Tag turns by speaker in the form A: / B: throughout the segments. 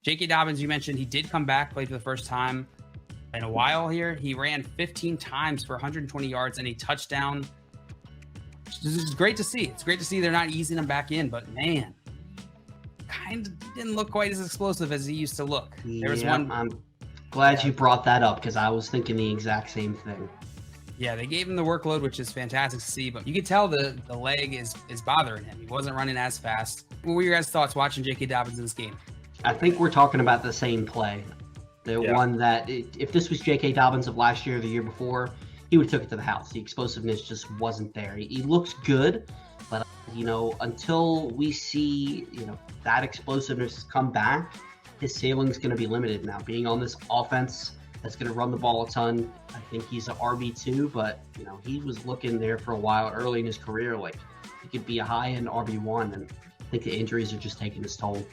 A: JK Dobbins, you mentioned he did come back, played for the first time in a while here. He ran 15 times for 120 yards and a touchdown. This is great to see. It's great to see they're not easing him back in, but man, kind of didn't look quite as explosive as he used to look. There was one.
B: I'm glad you brought that up because I was thinking the exact same thing.
A: Yeah, they gave him the workload, which is fantastic to see, but you could tell the leg is bothering him. He wasn't running as fast. What were your guys' thoughts watching JK Dobbins in this game?
B: I think we're talking about the same play. The one that, if this was JK Dobbins of last year or the year before, he would have took it to the house. The explosiveness just wasn't there. He looks good, but, until we see, that explosiveness come back, his ceiling's going to be limited now. Being on this offense that's going to run the ball a ton, I think he's an RB2, but, he was looking there for a while early in his career. Like, he could be a high-end RB1, and I think the injuries are just taking his toll.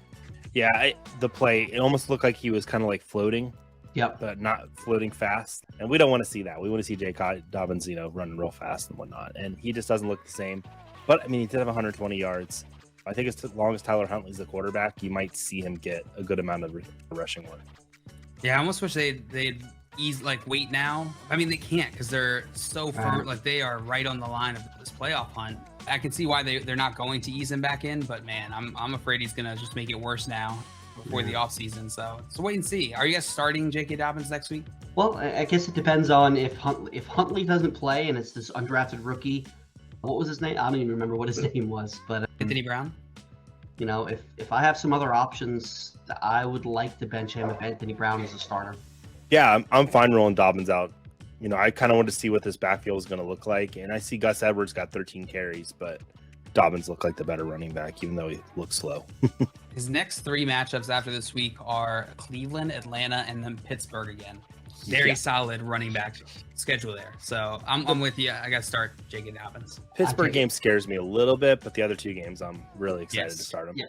C: Yeah, the play, it almost looked like he was kind of like floating.
B: Yep.
C: But not floating fast. And we don't want to see that. We want to see JK Dobbins, running real fast and whatnot. And he just doesn't look the same. But, he did have 120 yards. I think as long as Tyler Huntley's the quarterback, you might see him get a good amount of rushing work.
A: Yeah, I almost wish they'd ease, wait now. They can't because they're so firm. They are right on the line of this playoff hunt. I can see why they're not going to ease him back in, but man, I'm afraid he's gonna just make it worse now before the offseason. So wait and see. Are you guys starting JK Dobbins next week?
B: Well, I guess it depends on if Huntley doesn't play and it's this undrafted rookie. What was his name? I don't even remember what his name was, but
A: Anthony Brown.
B: If I have some other options, I would like to bench him if Anthony Brown is a starter.
C: Yeah, I'm fine rolling Dobbins out. I kind of want to see what this backfield is going to look like. And I see Gus Edwards got 13 carries, but Dobbins looked like the better running back, even though he looks slow.
A: His next three matchups after this week are Cleveland, Atlanta, and then Pittsburgh again. Very solid running back schedule there. So I'm with you. I got to start JK Dobbins.
C: Pittsburgh game scares me a little bit, but the other two games I'm really excited to start him.
B: Yeah,